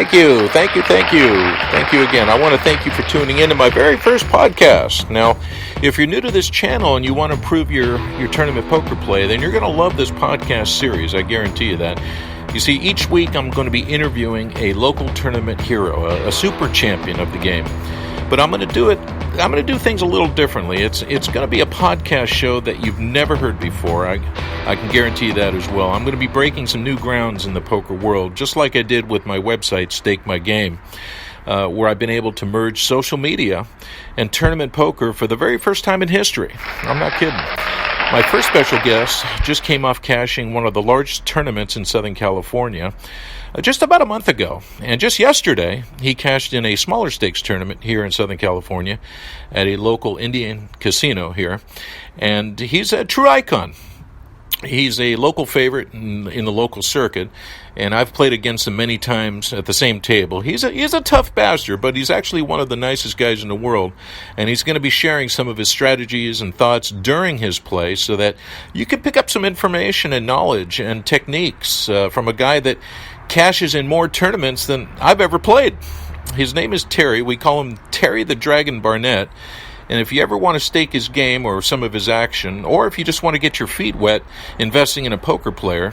Thank you, thank you, thank you. Thank you again. I want to thank you for tuning in to my very first podcast. Now, if you're new to this channel and you want to improve your tournament poker play, then you're going to love this podcast series. I guarantee you that. You see, each week I'm going to be interviewing a local tournament hero, a super champion of the game. But I'm going to do things a little differently. It's going to be a podcast show that you've never heard before. I can guarantee you that as well. I'm going to be breaking some new grounds in the poker world, just like I did with my website, Stake My Game, where I've been able to merge social media and tournament poker for the very first time in history. I'm not kidding. My first special guest just came off cashing one of the largest tournaments in Southern California just about a month ago. And just yesterday, he cashed in a smaller stakes tournament here in Southern California at a local Indian casino here. And he's a true icon. He's a local favorite in the local circuit, and I've played against him many times at the same table. He's a tough bastard, but he's actually one of the nicest guys in the world, and he's going to be sharing some of his strategies and thoughts during his play so that you can pick up some information and knowledge and techniques from a guy that cashes in more tournaments than I've ever played. His name is Terry. We call him Terry the Dragon Barnett. And if you ever want to stake his game or some of his action, or if you just want to get your feet wet investing in a poker player,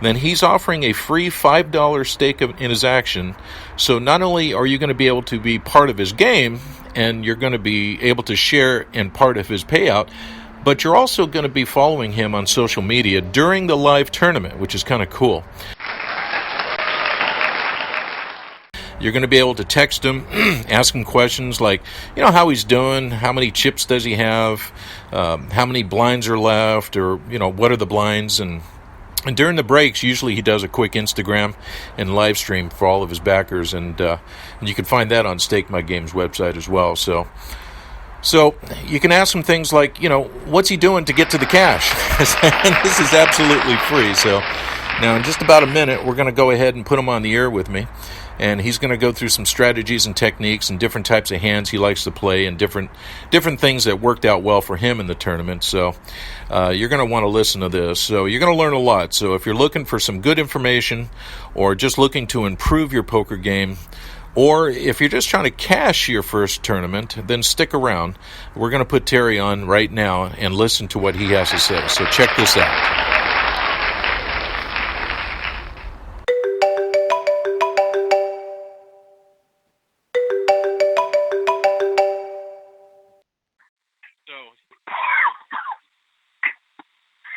then he's offering a free $5 stake in his action. So not only are you going to be able to be part of his game, and you're going to be able to share in part of his payout, but you're also going to be following him on social media during the live tournament, which is kind of cool. You're going to be able to text him, ask him questions like, how he's doing, how many chips does he have, how many blinds are left, or, what are the blinds. And during the breaks, usually he does a quick Instagram and live stream for all of his backers. And you can find that on Stake My Game's website as well. So you can ask him things like, what's he doing to get to the cash? And this is absolutely free. So now in just about a minute, we're going to go ahead and put him on the air with me. And he's going to go through some strategies and techniques and different types of hands he likes to play and different things that worked out well for him in the tournament. So you're going to want to listen to this. So you're going to learn a lot. So if you're looking for some good information or just looking to improve your poker game, or if you're just trying to cash your first tournament, then stick around. We're going to put Terry on right now and listen to what he has to say. So check this out.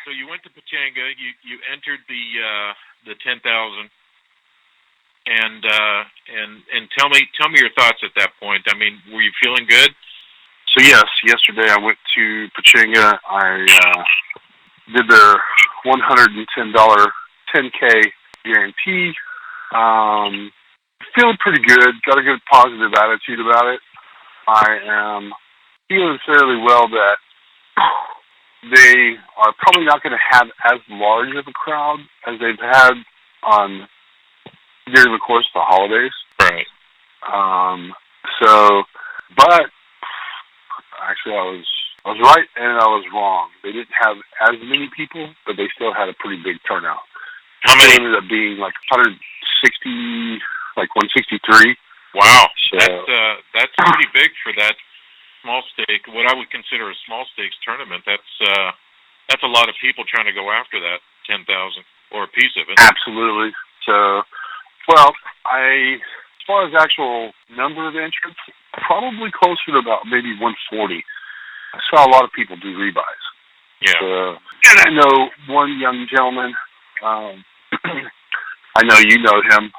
So you went to Pachanga. You entered the 10,000, and tell me your thoughts at that point. I mean, were you feeling good? So yes, yesterday I went to Pachanga. I did their $110 10K guarantee. Feeling pretty good. Got a good positive attitude about it. I am feeling fairly well that they are probably not going to have as large of a crowd as they've had during the course of the holidays. Right. But actually, I was right and I was wrong. They didn't have as many people, but they still had a pretty big turnout. How many? It ended up being like 160, like 163. Wow. So, that's pretty big for that small stake, what I would consider a small stakes tournament. That's a lot of people trying to go after that 10,000 or a piece of it. Absolutely. So, as far as actual number of entrants, probably closer to about maybe 140. I saw a lot of people do rebuys. Yeah. And I know one young gentleman. I know you know him.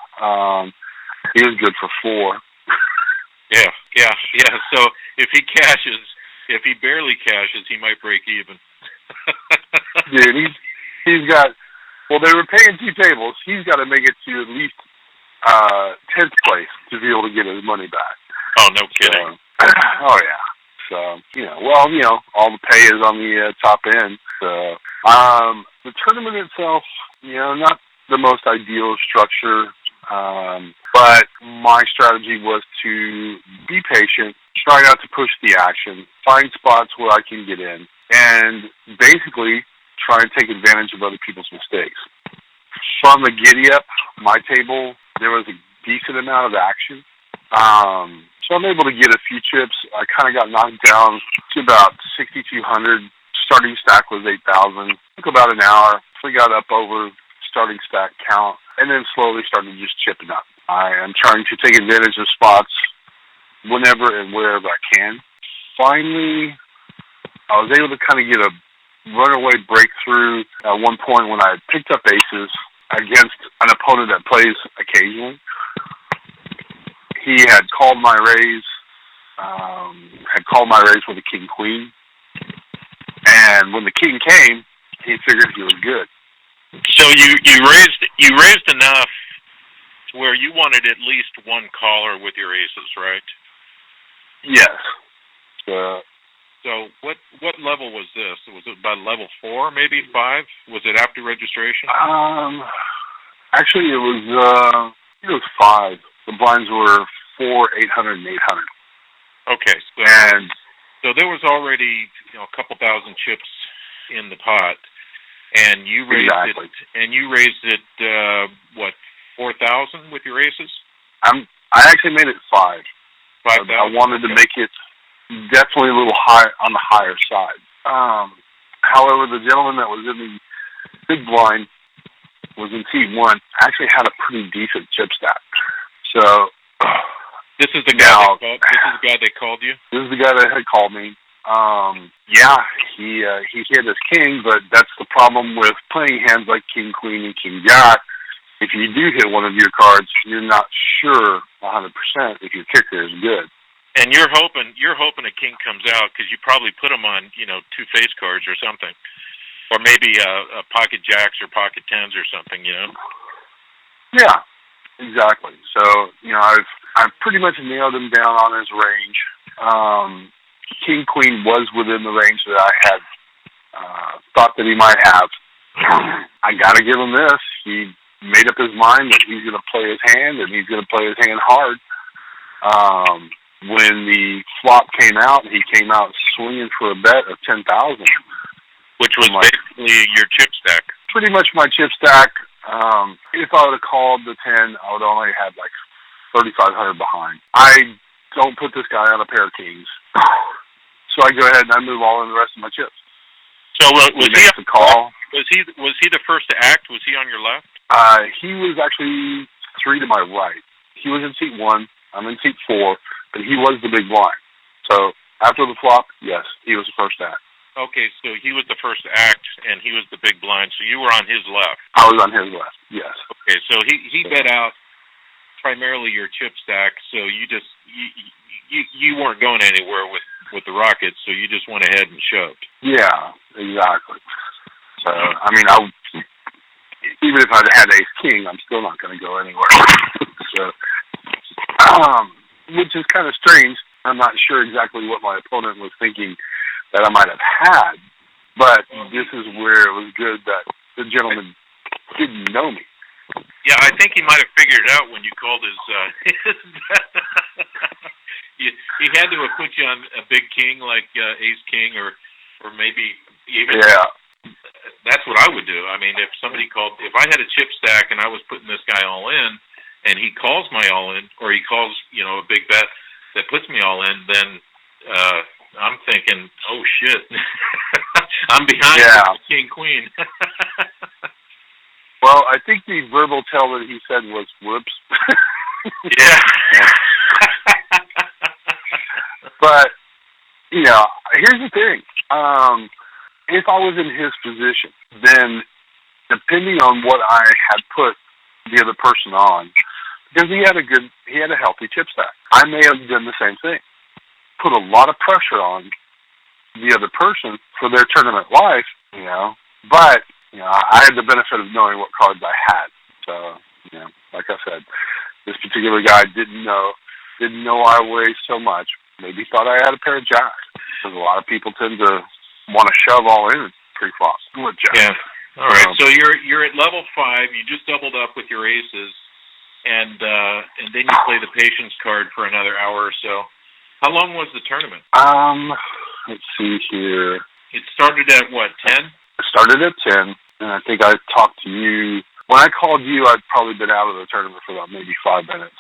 He was good for 4. Yeah. So if he barely cashes, he might break even. Dude, he's got. Well, they were paying 2 tables. He's got to make it to at least 10th place to be able to get his money back. Oh, no kidding. Oh yeah. So all the pay is on the top end. So the tournament itself, not the most ideal structure. But my strategy was to be patient, try not to push the action, find spots where I can get in, and basically try and take advantage of other people's mistakes. From the giddy up, my table, there was decent amount of action. So I'm able to get a few chips. I kind of got knocked down to about 6,200. Starting stack was 8,000. Took about an hour. We got up over starting stack count, and then slowly started just chipping up. I am trying to take advantage of spots whenever and wherever I can. Finally, I was able to kind of get a runaway breakthrough at one point when I had picked up aces against an opponent that plays occasionally. He had called my raise, with a king-queen. And when the king came, he figured he was good. So you raised enough to where you wanted at least one caller with your aces, right? Yes. So what level was this? Was it by level 4, maybe 5? Was it after registration? Actually, it was 5. The blinds were 4, 800, and 800. Okay, so there was already a couple thousand chips in the pot, and you raised exactly. You raised it 4,000 with your aces? I actually made it 5. 5,000. I wanted to make it definitely a little high on the higher side. However, the gentleman that was in the big blind was in seat 1. Actually had a pretty decent chip stack. So. This is the guy. This is the guy that called you. This is the guy that had called me. He hit his king, but that's the problem with playing hands like king, queen, and king jack. If you do hit one of your cards, you're not sure 100% if your kicker is good. And you're hoping a king comes out because you probably put them on 2 face cards or something, or maybe a pocket jacks or pocket tens or something. Yeah. Exactly. So, I've pretty much nailed him down on his range. King Queen was within the range that I had thought that he might have. I got to give him this. He made up his mind that he's going to play his hand, and he's going to play his hand hard. When the flop came out, he came out swinging for a bet of 10,000, which was basically your chip stack. Pretty much my chip stack. If I would have called the 10, I would only have like 3,500 behind. I don't put this guy on a pair of kings, so I go ahead and I move all in the rest of my chips. So was he the call? Was he the first to act? Was he on your left? He was actually 3 to my right. He was in seat 1. I'm in seat 4, but he was the big blind. So after the flop, yes, he was the first to act. Okay, so he was the first to act, and he was the big blind, so you were on his left. I was on his left, yes. Okay, so he bet out primarily your chip stack, so you weren't going anywhere with the Rockets, so you just went ahead and shoved. Yeah, exactly. So, even if I'd had ace-king, I'm still not going to go anywhere. So, which is kind of strange. I'm not sure exactly what my opponent was thinking that I might have had, but this is where it was good that the gentleman didn't know me. Yeah, I think he might have figured it out when you called his he had to have put you on a big king like ace king or maybe even. Yeah. That's what I would do. I mean, if I had a chip stack and I was putting this guy all in, and he calls my all in, or he calls a big bet that puts me all in, then I'm thinking, oh shit, I'm behind king queen. Well, I think the verbal tell that he said was whoops. Yeah. But here's the thing. If I was in his position, then depending on what I had put the other person on, because he had a healthy chip stack, I may have done the same thing. Put a lot of pressure on the other person for their tournament life, but I had the benefit of knowing what cards I had. So, like I said, this particular guy didn't know I weighed so much. Maybe thought I had a pair of jacks, because a lot of people tend to want to shove all in pre-flop with jacks. Yeah. All right. So you're at level 5. You just doubled up with your aces, and then you play the patience card for another hour or so. How long was the tournament? Let's see here. It started at what, 10? It started at 10, and I think I talked to you. when I called you, I'd probably been out of the tournament for about maybe 5 minutes.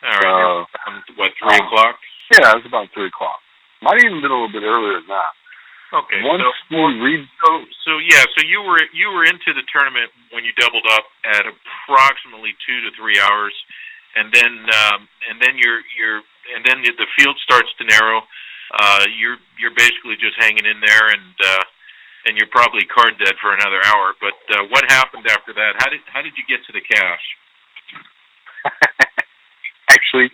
All right. What, 3 o'clock? Yeah, it was about 3 o'clock. Might even been a little bit earlier than that. Okay. So you were into the tournament when you doubled up at approximately 2 to 3 hours, and then the field starts to narrow. You're basically just hanging in there, and you're probably card dead for another hour. But what happened after that? How did you get to the cash? Actually,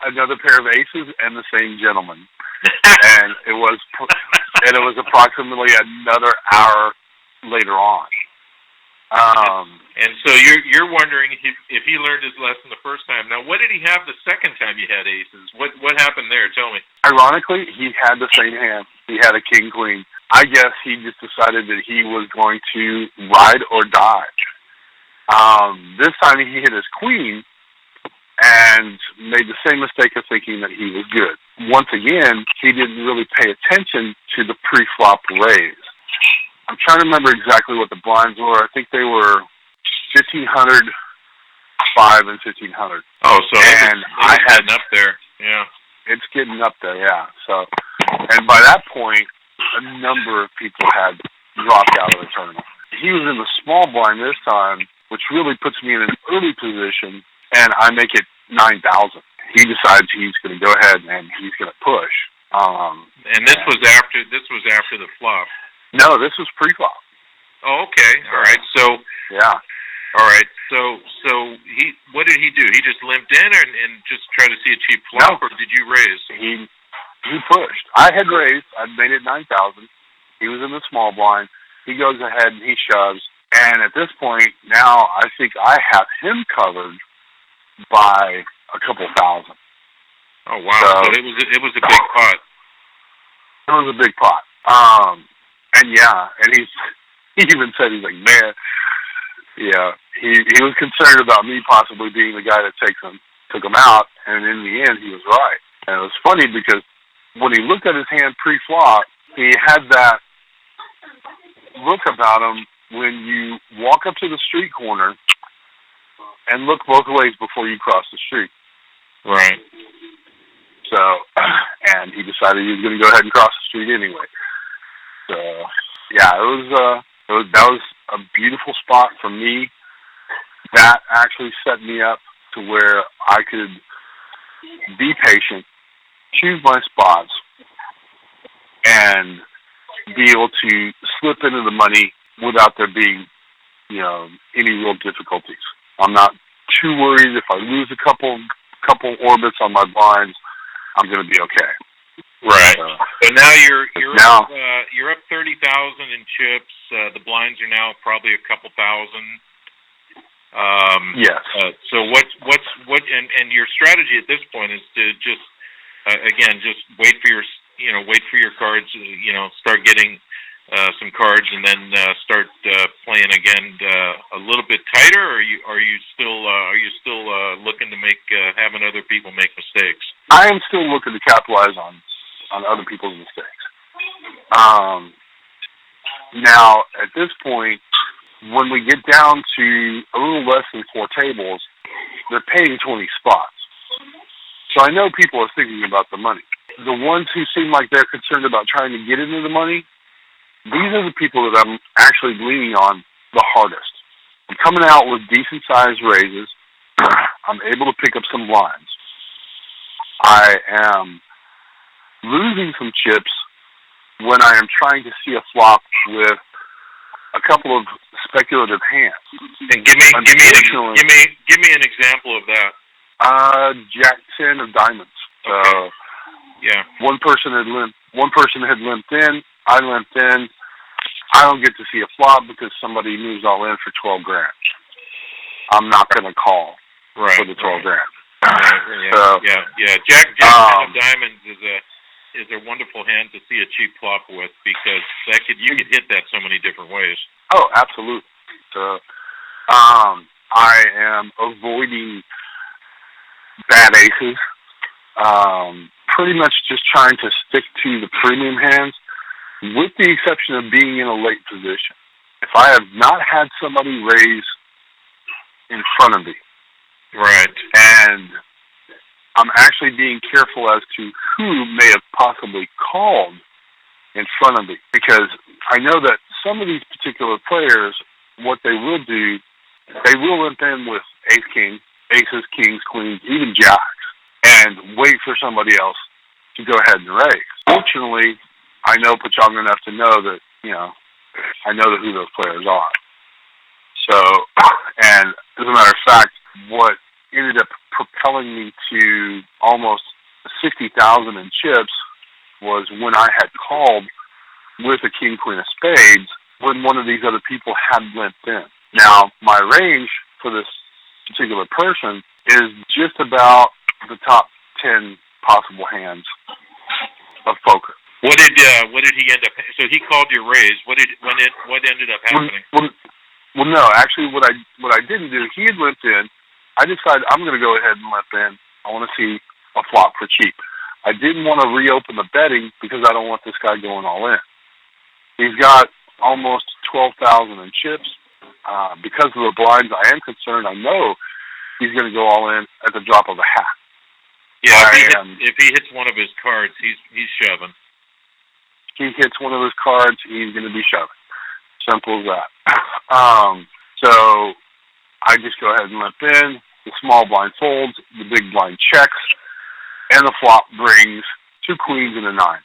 another pair of aces and the same gentleman, and it was approximately another hour later on. And so you're wondering if he learned his lesson the first time. Now, what did he have the second time you had aces? What happened there? Tell me. Ironically, he had the same hand. He had a king queen. I guess he just decided that he was going to ride or die. This time he hit his queen and made the same mistake of thinking that he was good. Once again, he didn't really pay attention to the pre-flop raise. I'm trying to remember exactly what the blinds were. I think they were 1,500, 5, and 1,500. Oh, so I had up there. Yeah, it's getting up there. Yeah. So, and by that point, a number of people had dropped out of the tournament. He was in the small blind this time, which really puts me in an early position, and I make it 9,000. He decides he's going to go ahead and he's going to push. And this was after the flop. No, this was pre-flop. Oh, okay. All right. So yeah. All right. So what did he do? He just limped in and just tried to see a cheap flop, or did you raise? He pushed. I had raised. I'd made it 9,000. He was in the small blind. He goes ahead and he shoves. And at this point, now I think I have him covered by a couple thousand. Oh wow! So it was a big pot. It was a big pot. And he even said, he's like, man, yeah, he was concerned about me possibly being the guy that took him out, and in the end, he was right. And it was funny because when he looked at his hand pre-flop, he had that look about him when you walk up to the street corner and look both ways before you cross the street. Right. So, and he decided he was going to go ahead and cross the street anyway. So, yeah, that was a beautiful spot for me. That actually set me up to where I could be patient, choose my spots, and be able to slip into the money without there being, any real difficulties. I'm not too worried if I lose a couple orbits on my blinds. I'm going to be okay. Right. So now you're up 30,000 in chips. The blinds are now probably a couple thousand. Yes. So what and your strategy at this point is to just wait for your cards. Start getting some cards and then start playing again a little bit tighter. Or are you still looking to having other people make mistakes? I am still looking to capitalize on other people's mistakes. Now, at this point, when we get down to a little less than 4 tables, they're paying 20 spots. So I know people are thinking about the money. The ones who seem like they're concerned about trying to get into the money, these are the people that I'm actually leaning on the hardest. I'm coming out with decent-sized raises. I'm able to pick up some blinds. I am losing some chips when I am trying to see a flop with a couple of speculative hands. And give me an example of that. Jack 10 of diamonds. Okay. Yeah. One person had limped in. I limped in. I don't get to see a flop because somebody moves all in for $12,000. I'm not going to call for the $12,000. Yeah. Jack 10 of diamonds is a wonderful hand to see a cheap flop with because you could hit that so many different ways. Oh, absolutely. So, I am avoiding bad aces. Pretty much just trying to stick to the premium hands, with the exception of being in a late position. If I have not had somebody raise in front of me, Right. and I'm actually being careful as to who may have possibly called in front of me, because I know that some of these particular players, what they will do, they will limp in with ace-king, aces, kings, queens, even jacks, and wait for somebody else to go ahead and raise. Fortunately, I know Pachanga enough to know that, I know who those players are. So, and as a matter of fact, what ended up propelling me to almost 60,000 in chips was when I had called with a king, queen of spades, when one of these other people had limped in. Now, my range for this particular person is just about the top 10 possible hands of poker. What did he end up? So he called your raise. What ended up happening? Well, no, actually, what I didn't do, he had limped in. I decided I'm going to go ahead and limp in. I want to see a flop for cheap. I didn't want to reopen the betting because I don't want this guy going all in. He's got almost 12,000 in chips. Because of the blinds, I am concerned. I know he's going to go all in at the drop of a hat. Yeah, if he hits one of his cards, he's shoving. He hits one of his cards, he's going to be shoving. Simple as that. So I just go ahead and limp in. The small blind folds, the big blind checks, and the flop brings 2 queens and a 9.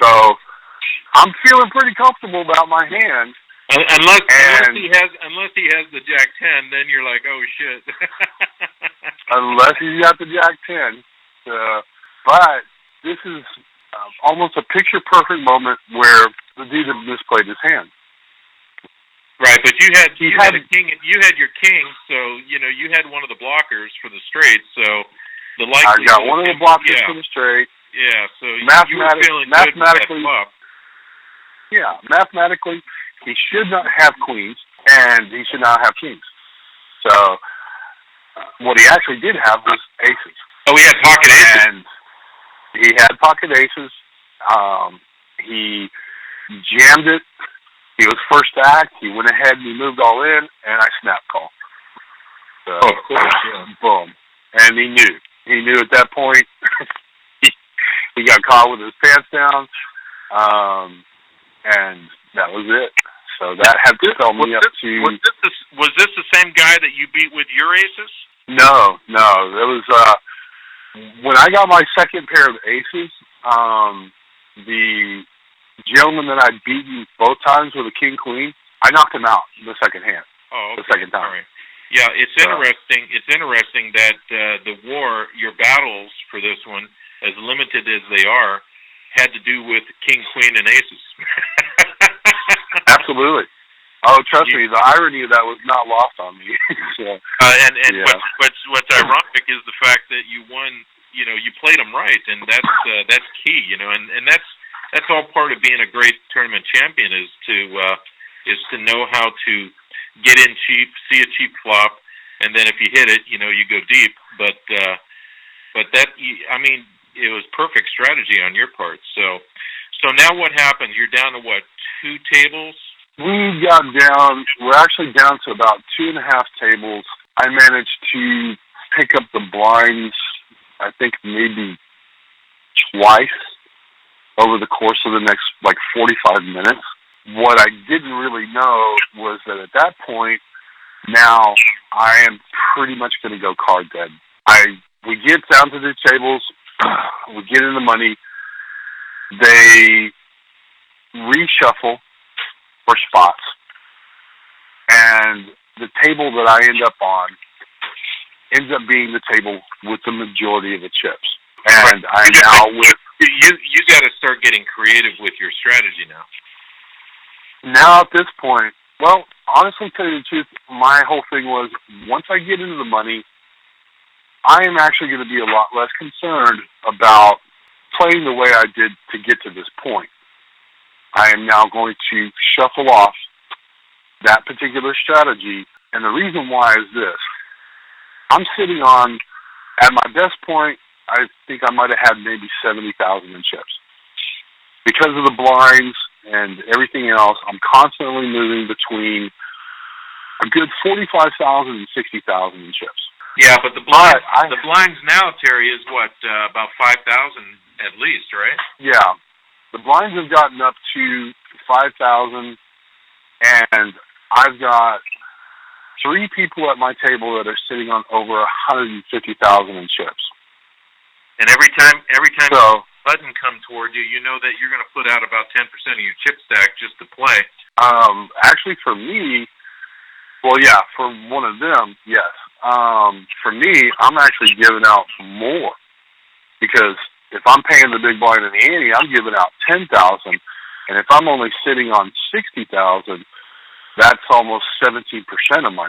So I'm feeling pretty comfortable about my hand. Unless he has the Jack 10, then you're like, oh shit. Unless he's got the Jack 10. But this is almost a picture-perfect moment where the dude misplayed his hand. Right, but you had a king. You had your king, so you had one of the blockers for the straight. So the likelihood. I got one of the blockers for the straight. Yeah, so you were feeling good with that flop. Yeah, mathematically, he should not have queens, and he should not have kings. So what he actually did have was aces. Oh, he had pocket aces. And he had pocket aces. He jammed it. He was first to act. He went ahead and he moved all in, and I snap called. So, of course, yeah. Boom. And he knew. He knew at that point. He got caught with his pants down, and that was it. So that had to tell me up to... Was this the same guy that you beat with your aces? No. It was... when I got my second pair of aces, the gentleman that I'd beaten both times with a king-queen, I knocked him out the second hand. Oh, okay. The second time. Right. Yeah, it's interesting. It's interesting that the war, your battles for this one, as limited as they are, had to do with king, queen, and aces. Absolutely. Oh, trust me, the irony of that was not lost on me. So, what's ironic is the fact that you won. You played them right, and that's key. And that's all part of being a great tournament champion is to know how to get in cheap, see a cheap flop, and then if you hit it, you go deep. But that, it was perfect strategy on your part. So now what happens? You're down to what, 2 tables? We're actually down to about 2.5 tables. I managed to pick up the blinds, I think maybe twice over the course of the next 45 minutes. What I didn't really know was that at that point, now I am pretty much going to go card dead. We get down to the tables, we get in the money, they reshuffle for spots, and the table that I end up on ends up being the table with the majority of the chips. And I'm now with... You got to start getting creative with your strategy now. Now at this point, well, honestly, tell you the truth, my whole thing was, once I get into the money, I am actually going to be a lot less concerned about playing the way I did to get to this point. I am now going to shuffle off that particular strategy, and the reason why is this. I'm sitting on, at my best point, I think I might have had maybe 70,000 in chips. Because of the blinds and everything else, I'm constantly moving between a good 45,000 and 60,000 in chips. Yeah, but the blinds now, Terry, is what, about 5,000 at least, right? Yeah. The blinds have gotten up to 5,000, and I've got 3 people at my table that are sitting on over 150,000 in chips. And every time a button comes toward you, you know that you're going to put out about 10% of your chip stack just to play. Actually, for me, well, yeah, for one of them, yes. For me, I'm actually giving out more because if I'm paying the big blind and the ante, I'm giving out 10,000, and if I'm only sitting on 60,000, that's almost 17% of my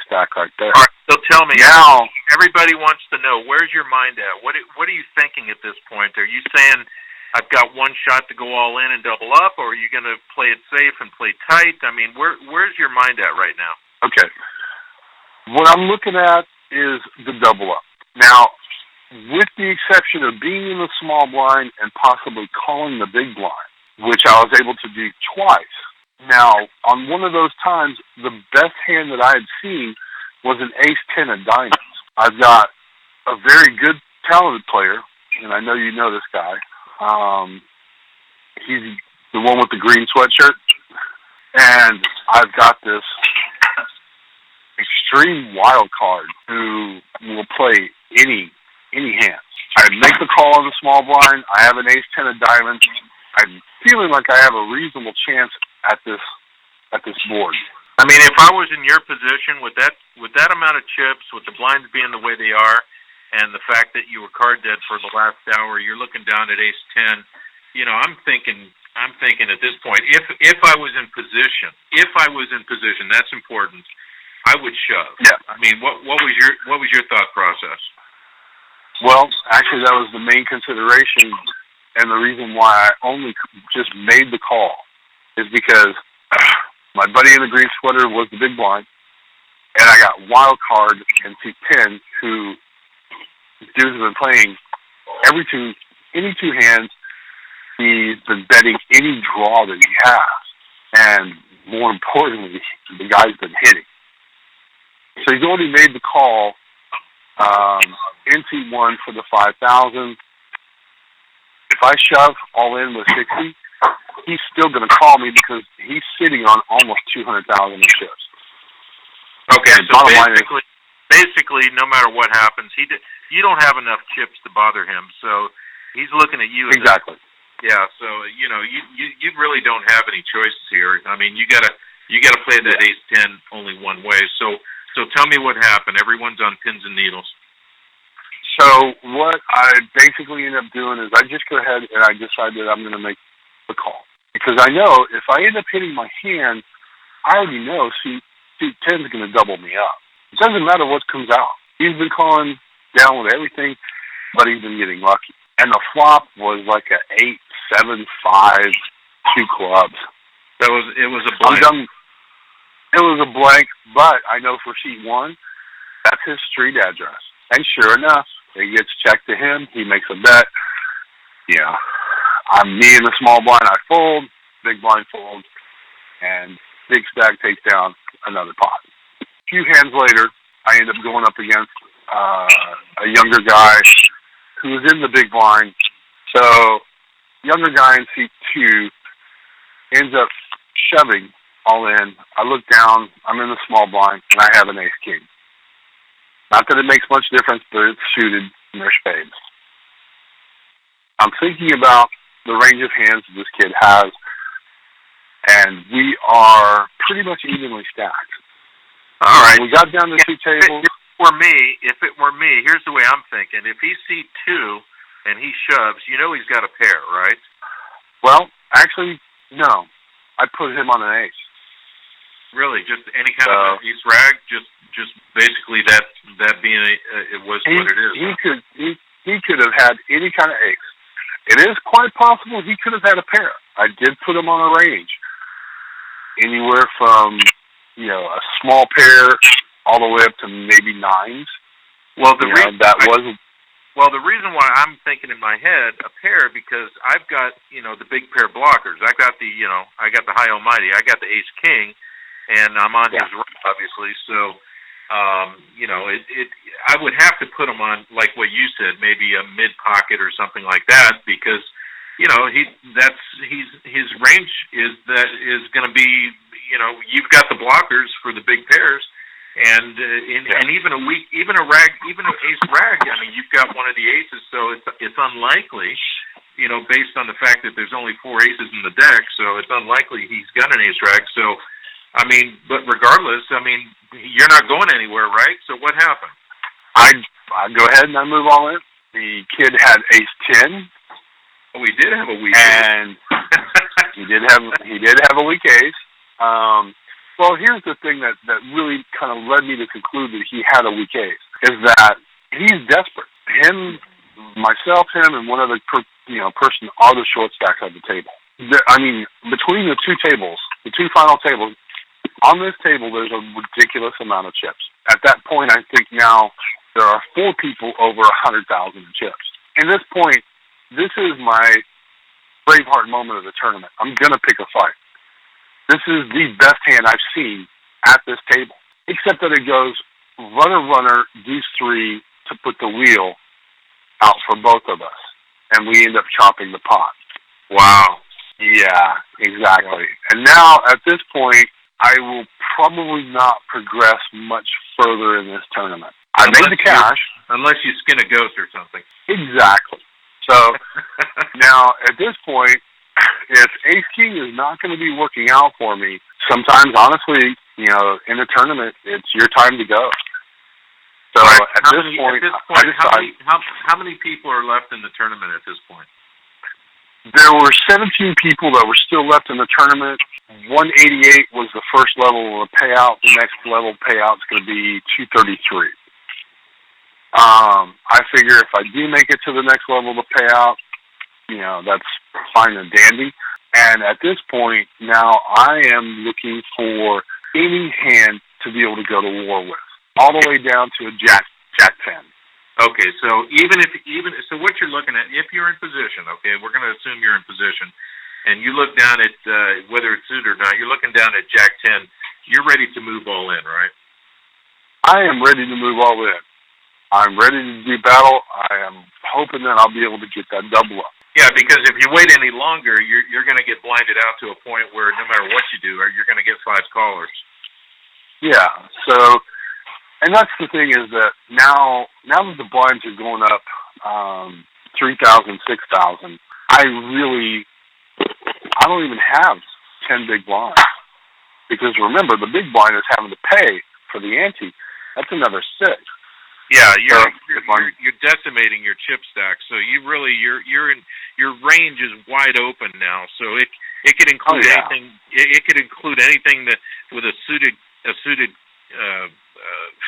stack right there. All right, so tell me now, everybody wants to know, where's your mind at? What are you thinking at this point? Are you saying I've got one shot to go all in and double up, or are you going to play it safe and play tight? I mean, where's your mind at right now? Okay. What I'm looking at is the double up. Now, with the exception of being in the small blind and possibly calling the big blind, which I was able to do twice. Now, on one of those times, the best hand that I had seen was an ace-10 of diamonds. I've got a very good, talented player, and I know you know this guy. He's the one with the green sweatshirt. And I've got this extreme wild card who will play any hand. I make the call on the small blind. I have an ace-10 of diamonds. I'm feeling like I have a reasonable chance at this board. I mean, if I was in your position with that amount of chips, with the blinds being the way they are, and the fact that you were card dead for the last hour, you're looking down at ace-10. You know, I'm thinking at this point, if I was in position, that's important. I would shove. Yeah. I mean, what was your thought process? Well, actually, that was the main consideration, and the reason why I only just made the call is because my buddy in the green sweater was the big blind, and I got wild card and C10, who dudes have been playing any 2 hands. He's been betting any draw that he has, and more importantly, the guy's been hitting. So he's already made the call. NC1 for the 5,000. If I shove all in with 60, he's still going to call me because he's sitting on almost 200,000 in chips. Okay, so basically, no matter what happens, you don't have enough chips to bother him. So he's looking at you. Exactly. Yeah. So you really don't have any choices here. I mean, you gotta play that ace-10 only one way. So tell me what happened. Everyone's on pins and needles. So what I basically end up doing is I just go ahead and I decide that I'm going to make the call. Because I know if I end up hitting my hand, I already know C10 is going to double me up. It doesn't matter what comes out. He's been calling down with everything, but he's been getting lucky. And the flop was like an 8, 7, 5, 2 clubs. It was a blank. It was a blank, but I know for sheet 1, that's his street address. And sure enough, it gets checked to him. He makes a bet. Yeah, I'm me in the small blind. I fold, big blind folds, and big stack takes down another pot. A few hands later, I end up going up against a younger guy who was in the big blind. So, younger guy in seat 2 ends up shoving all in. I look down. I'm in the small blind, and I have an ace-king. Not that it makes much difference, but it's suited and they're spades. I'm thinking about the range of hands that this kid has, and we are pretty much evenly stacked. All right. We got down to 2 tables. If it were me, here's the way I'm thinking. If he's seat 2 and he shoves, you know he's got a pair, right? Well, actually, no. I put him on an ace. Really, just any kind of ace rag, just basically that being it was what it is. He could have had any kind of ace. It is quite possible he could have had a pair. I did put him on a range, anywhere from a small pair all the way up to maybe 9s. Well, the reason Well, the reason why I'm thinking in my head a pair, because I've got, the big pair blockers. I got I got the High Almighty. I got the Ace King, and I'm on his right, obviously. So, I would have to put him on, like what you said, maybe a mid pocket or something like that, because, his range is going to be, you've got the blockers for the big pairs. And even an ace rag. I mean, you've got one of the aces, so it's unlikely, based on the fact that there's only 4 aces in the deck, so it's unlikely he's got an ace rag. So, I mean, but regardless, I mean, you're not going anywhere, right? So what happened? I go ahead and I move all in. The kid had ace 10. Oh, he did have a weak ace. And he did have a weak ace. Well, here's the thing that really kind of led me to conclude that he had a weak ace, is that he's desperate. Myself, him, and one other person are the short stacks at the table. Between the two tables, the two final tables, on this table there's a ridiculous amount of chips. At that point, I think now there are 4 people over 100,000 in chips. At this point, this is my Braveheart moment of the tournament. I'm going to pick a fight. This is the best hand I've seen at this table, except that it goes runner, deuce 3 to put the wheel out for both of us, and we end up chopping the pot. Wow. Yeah, exactly. And now, at this point, I will probably not progress much further in this tournament. I made the cash. Unless you skin a ghost or something. Exactly. So, now, at this point, if Ace King is not going to be working out for me, sometimes, honestly, in a tournament, it's your time to go. So at this point, how many people are left in the tournament at this point? There were 17 people that were still left in the tournament. 188 was the first level of the payout. The next level payout is going to be 233. I figure if I do make it to the next level of the payout, that's fine and dandy. And at this point, now I am looking for any hand to be able to go to war with, all the way down to a Jack 10. Okay, so so what you're looking at, if you're in position, okay, we're going to assume you're in position, and you look down at whether it's suited or not, you're looking down at Jack 10, you're ready to move all in, right? I am ready to move all in. I'm ready to do battle. I am hoping that I'll be able to get that double up. Yeah, because if you wait any longer, you're going to get blinded out to a point where no matter what you do, you're going to get 5 callers. Yeah, so, and that's the thing is that now that the blinds are going up 3,000, 6,000, I don't even have 10 big blinds. Because remember, the big blind is having to pay for the ante. That's another 6. Yeah, you're decimating your chip stack. So your range is wide open now. So it could include anything. It could include anything that with a suited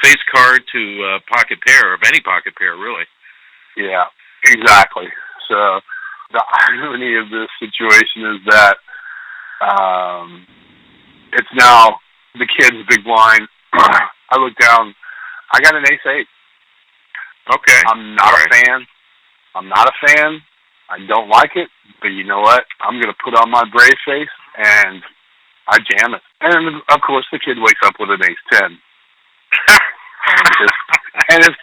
face card to pocket pair of any pocket pair, really. Yeah, exactly. So the irony of this situation is that it's now the kid's big blind. I look down. I got an ace 8. Okay. I'm not a fan. I don't like it, but you know what? I'm going to put on my brave face, and I jam it. And, of course, the kid wakes up with an ace 10. and his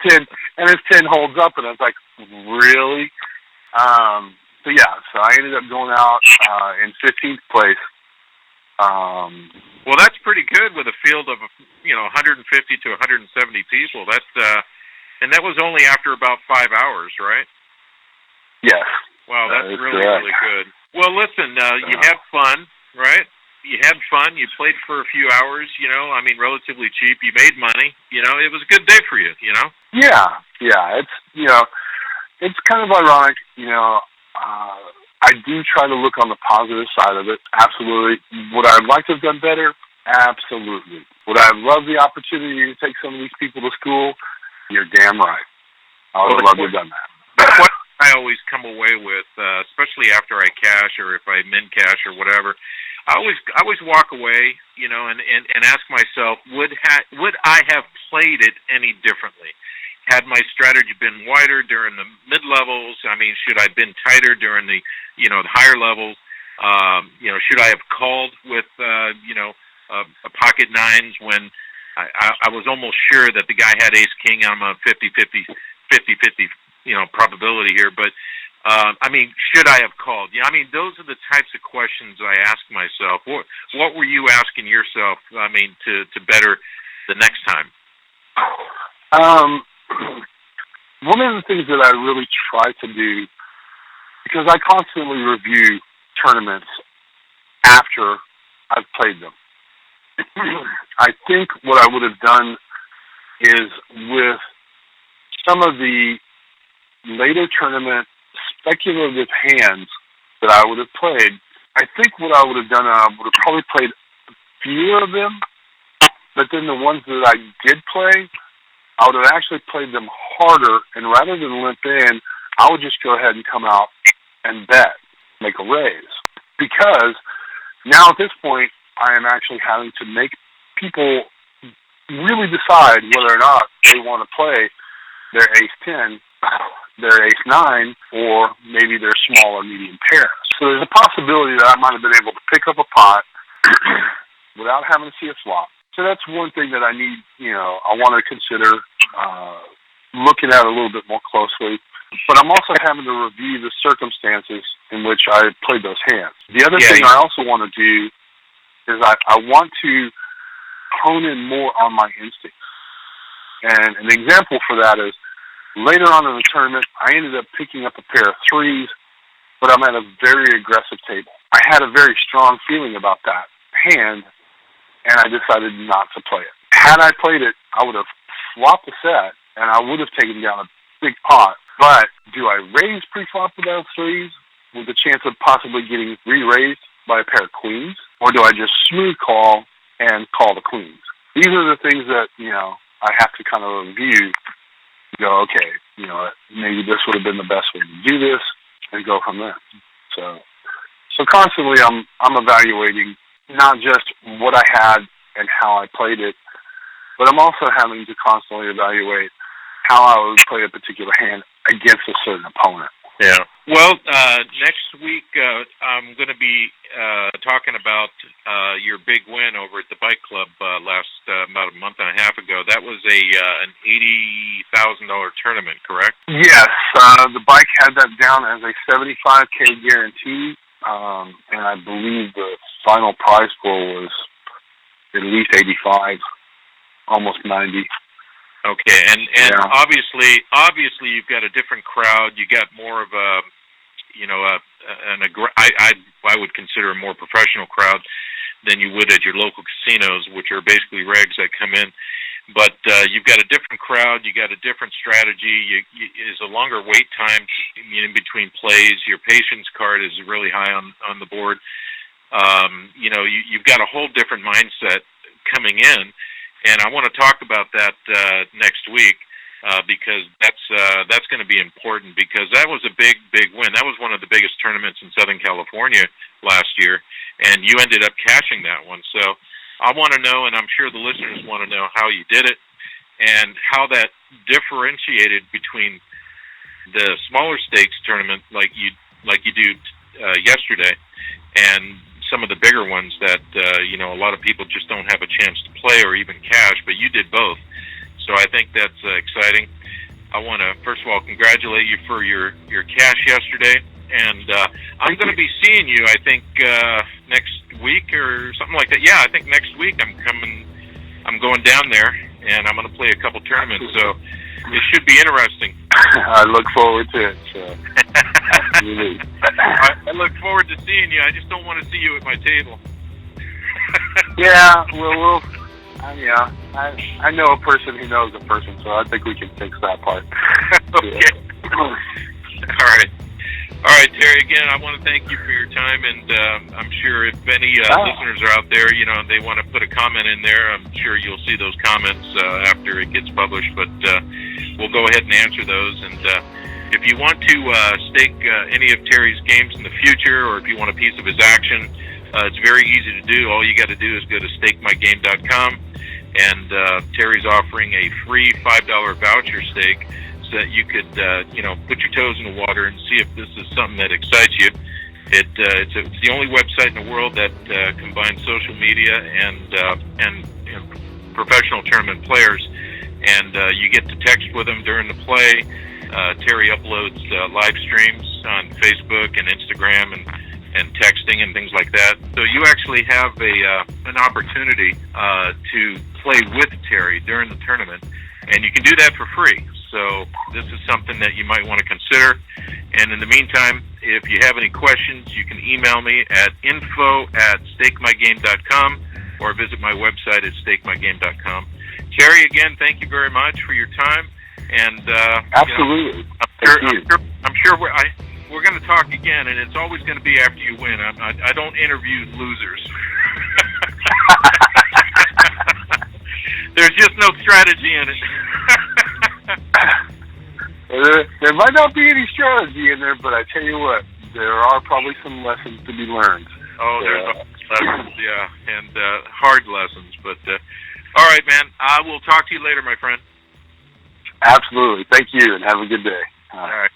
10 holds up, and it's like, really? So I ended up going out in 15th place. Well, that's pretty good with a field of 150 to 170 people. And that was only after about 5 hours, right? Yes. Wow, that's really good. Well, listen, you had fun, right? You had fun. You played for a few hours. Relatively cheap. You made money. It was a good day for you. Yeah. It's kind of ironic. I do try to look on the positive side of it. Absolutely. Would I have liked to have done better? Absolutely. Would I have loved the opportunity to take some of these people to school? You're damn right. I would have loved to have done that. That's what I always come away with, especially after I cash or if I min cash or whatever. I always walk away, and ask myself, would I have played it any differently? had my strategy been wider during the mid-levels? I mean, should I have been tighter during the higher levels? Should I have called with, a pocket nines when I was almost sure that the guy had ace-king? I'm a 50-50, probability here. But, should I have called? Yeah, those are the types of questions I ask myself. What were you asking yourself, to better the next time? One of the things that I really try to do, because I constantly review tournaments after I've played them. I think what I would have done is with some of the later tournament speculative hands that I would have played, I think what I would have done, I would have probably played fewer of them, but then the ones that I did play, I would have actually played them harder, and rather than limp in, I would just go ahead and come out and bet, make a raise. Because now at this point, I am actually having to make people really decide whether or not they want to play their ace-10, their ace-9, or maybe their small or medium pairs. So there's a possibility that I might have been able to pick up a pot without having to see a flop. So that's one thing that I need, I want to consider looking at a little bit more closely. But I'm also having to review the circumstances in which I played those hands. The other thing I also want to do is I want to hone in more on my instincts. And an example for that is later on in the tournament, I ended up picking up a pair of threes, but I'm at a very aggressive table. I had a very strong feeling about that hand, and I decided not to play it. Had I played it, I would have flopped the set, and I would have taken down a big pot. But do I raise pre-flop with those threes with the chance of possibly getting re-raised by a pair of queens? Or do I just smooth call and call the queens? These are the things that, I have to kind of review, go, okay, maybe this would have been the best way to do this, and go from there. So constantly I'm evaluating not just what I had and how I played it, but I'm also having to constantly evaluate how I would play a particular hand against a certain opponent. Yeah. Well, next week I'm going to be talking about your big win over at the Bike Club last about a month and a half ago. That was an $80,000 tournament, correct? Yes. The bike had that down as a $75K guarantee, and I believe the final prize pool was at least 85, almost 90. Okay, and obviously you've got a different crowd. You got more of I would consider a more professional crowd than you would at your local casinos, which are basically regs that come in. But you've got a different crowd. You got a different strategy. Is a longer wait time in between plays. Your patience card is really high on the board. You've got a whole different mindset coming in. And I want to talk about that next week because that's going to be important, because that was a big win. That was one of the biggest tournaments in Southern California last year, and you ended up cashing that one. So I want to know, and I'm sure the listeners want to know, how you did it and how that differentiated between the smaller stakes tournament like you do yesterday and some of the bigger ones that a lot of people just don't have a chance to play or even cash, but you did both. So I think that's exciting. I want to first of all congratulate you for your cash yesterday, and I'm going to be seeing you, I think, next week or something like that. Yeah, I think next week I'm going down there, and I'm going to play a couple tournaments, so it should be interesting. I look forward to it. So. I look forward to seeing you. I just don't want to see you at my table. Yeah, well, I know a person who knows a person, so I think we can fix that part. Okay. All right, Terry, again, I want to thank you for your time, and I'm sure if any listeners are out there, they want to put a comment in there, I'm sure you'll see those comments after it gets published, but we'll go ahead and answer those. And if you want to stake any of Terry's games in the future, or if you want a piece of his action, it's very easy to do. All you got to do is go to stakemygame.com, and Terry's offering a free $5 voucher stake so that you could, put your toes in the water and see if this is something that excites you. It's the only website in the world that combines social media and professional tournament players, and you get to text with them during the play. Terry uploads live streams on Facebook and Instagram and texting and things like that. So you actually have an opportunity to play with Terry during the tournament, and you can do that for free. So this is something that you might want to consider. And in the meantime, if you have any questions, you can email me at info@stakemygame.com or visit my website at stakemygame.com. Terry, again, thank you very much for your time. And absolutely, I'm sure we're going to talk again, and it's always going to be after you win. I don't interview losers. There's just no strategy in it. There might not be any strategy in there, but I tell you what, there are probably some lessons to be learned. Oh, there's lessons, yeah, and hard lessons. But all right, man, I will talk to you later, my friend. Absolutely. Thank you, and have a good day. All right.